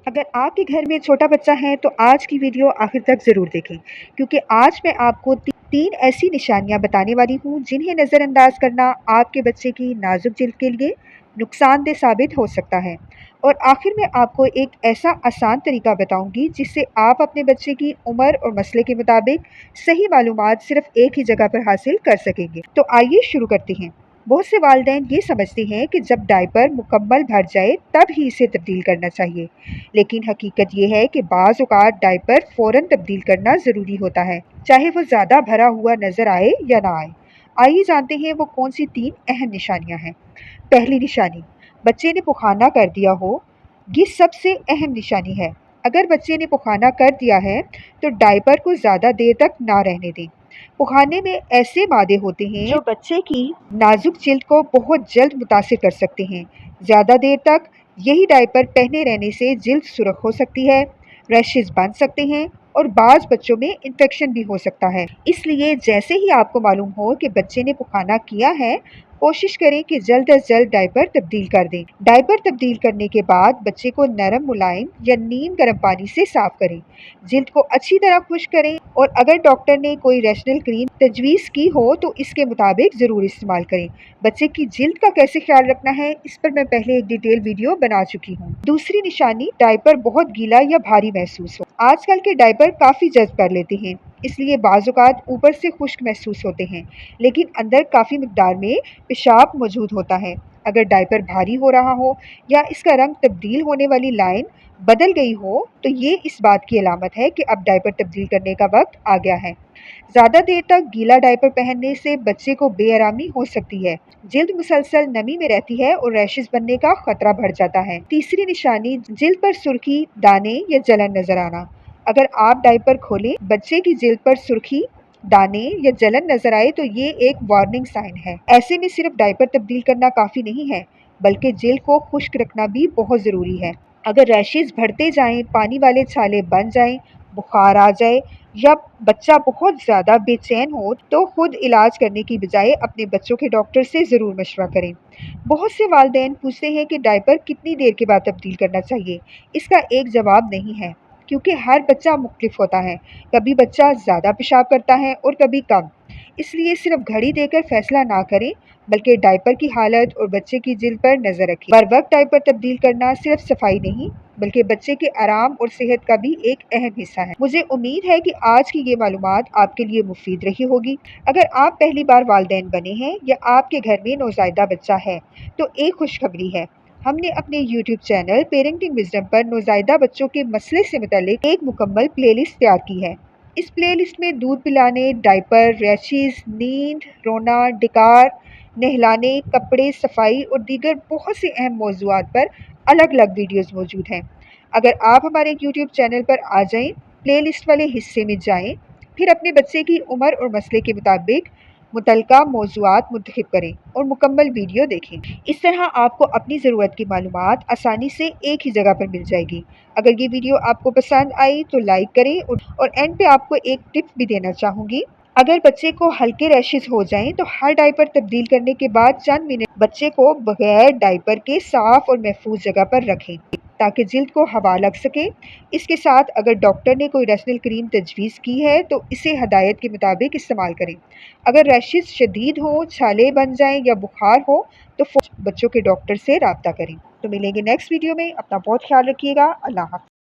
अगर आपके घर में छोटा बच्चा है तो आज की वीडियो आखिर तक ज़रूर देखें, क्योंकि आज मैं आपको तीन ऐसी निशानियां बताने वाली हूं जिन्हें नज़रअंदाज करना आपके बच्चे की नाजुक जिल्द के लिए नुकसानदेह साबित हो सकता है। और आखिर में आपको एक ऐसा आसान तरीका बताऊंगी जिससे आप अपने बच्चे की उम्र और मसले के मुताबिक सही मालूमात सिर्फ एक ही जगह पर हासिल कर सकेंगे। तो आइए शुरू करते हैं। बहुत से वालिदैन ये समझते हैं कि जब डायपर मुकम्मल भर जाए तब ही इसे तब्दील करना चाहिए, लेकिन हकीकत ये है कि बाज़ औक़ात डायपर फ़ौरन तब्दील करना ज़रूरी होता है, चाहे वो ज़्यादा भरा हुआ नज़र आए या ना आए। आइए जानते हैं वो कौन सी 3 अहम निशानियाँ हैं। पहली निशानी, बच्चे ने पुखाना कर दिया हो। ये सबसे अहम निशानी है। अगर बच्चे ने पुखाना कर दिया है तो डायपर को ज़्यादा देर तक ना रहने दें। पुखाने में ऐसे मादे होते हैं जो बच्चे की नाजुक जिल्द को बहुत जल्द मुतासिर कर सकते हैं। ज़्यादा देर तक यही डायपर पहने रहने से जिल्द सुर्ख हो सकती है, रैशेज बन सकते हैं और बाज़ बच्चों में इन्फेक्शन भी हो सकता है। इसलिए जैसे ही आपको मालूम हो कि बच्चे ने पुखाना किया है, कोशिश करें कि जल्द अज जल्द डायपर तब्दील कर दें। डायपर तब्दील करने के बाद बच्चे को नरम मुलायम या नीम गर्म पानी से साफ करें। जिल्द को अच्छी तरह खुश्क करें और अगर डॉक्टर ने कोई रैशनल क्रीम तजवीज़ की हो तो इसके मुताबिक ज़रूर इस्तेमाल करें। बच्चे की जिल्द का कैसे ख्याल रखना है इस पर मैं पहले एक डिटेल वीडियो बना चुकी हूँ। दूसरी निशानी, डायपर बहुत गीला या भारी महसूस हो। आजकल के डायपर काफ़ी जज्ब कर लेते हैं, इसलिए बाज़ औक़ात ऊपर से खुश्क महसूस होते हैं लेकिन अंदर काफ़ी मिकदार में पेशाब मौजूद होता है। अगर डायपर भारी हो रहा हो या इसका रंग तब्दील होने वाली लाइन बदल गई हो तो ये इस बात की अलामत है कि अब डायपर तब्दील करने का वक्त आ गया है। ज़्यादा देर तक गीला डायपर पहनने से बच्चे को बेआरामी हो सकती है, जिल्द मुसलसल नमी में रहती है और रैशेज बनने का खतरा बढ़ जाता है। तीसरी निशानी, जिल्द पर सुर्खी, दाने या जलन नजर आना। अगर आप डायपर खोलें, बच्चे की जिल्द पर सुर्खी, दाने या जलन नजर आए तो ये एक वार्निंग साइन है। ऐसे में सिर्फ डायपर तब्दील करना काफ़ी नहीं है, बल्कि जिल्द को खुश्क रखना भी बहुत ज़रूरी है। अगर रैशेज बढ़ते जाएं, पानी वाले छाले बन जाएं, बुखार आ जाए या बच्चा बहुत ज़्यादा बेचैन हो तो खुद इलाज करने की बजाय अपने बच्चों के डॉक्टर से ज़रूर मशवरा करें। बहुत से वालिदैन पूछते हैं कि डायपर कितनी देर के बाद तब्दील करना चाहिए। इसका एक जवाब नहीं है, क्योंकि हर बच्चा मुख्तलिफ होता है। कभी बच्चा ज़्यादा पेशाब करता है और कभी कम। इसलिए सिर्फ घड़ी देकर फैसला ना करें, बल्कि डायपर की हालत और बच्चे की जिल्द पर नज़र रखें। बर वक्त डायपर तब्दील करना सिर्फ सफाई नहीं, बल्कि बच्चे के आराम और सेहत का भी एक अहम हिस्सा है। मुझे उम्मीद है कि आज की ये मालूमात आपके लिए मुफीद रही होगी। अगर आप पहली बार वालिदैन बने हैं या आपके घर में नौज़ायदा बच्चा है तो एक खुशखबरी है। हमने अपने यूट्यूब चैनल पेरेंटिंग विजडम पर नौज़ायदा बच्चों के मसले से मुतालिक एक मुकम्मल प्लेलिस्ट तैयार की है। इस प्लेलिस्ट में दूध पिलाने, डायपर, रैशेज, नींद, रोना, डिकार, नहलाने, कपड़े, सफाई और दीगर बहुत से अहम मौज़ूआत पर अलग अलग वीडियोज़ मौजूद हैं। अगर आप हमारे यूट्यूब चैनल पर आ जाएं, प्लेलिस्ट वाले हिस्से में जाएं, फिर अपने बच्चे की उम्र और मसले के मुताबिक मुतलका मौज़ूआत मुंतखब करें और मुकम्मल वीडियो देखें। इस तरह आपको अपनी ज़रूरत की मालूमात आसानी से एक ही जगह पर मिल जाएगी। अगर ये वीडियो आपको पसंद आई तो लाइक करें और एंड पे आपको एक टिप भी देना चाहूँगी। अगर बच्चे को हल्के रैशेज हो जाएं तो हर डायपर तब्दील करने के बाद चंद मिनट बच्चे को बगैर डायपर के साफ और महफूज जगह पर रखें ताकि जिल्द को हवा लग सके। इसके साथ अगर डॉक्टर ने कोई रैशनल क्रीम तजवीज़ की है तो इसे हदायत के मुताबिक इस्तेमाल करें। अगर रैशेज शदीद हो, छाले बन जाएं या बुखार हो तो बच्चों के डॉक्टर से रब्ता करें। तो मिलेंगे नेक्स्ट वीडियो में। अपना बहुत ख्याल रखिएगा। अल्लाह हाफ़िज़।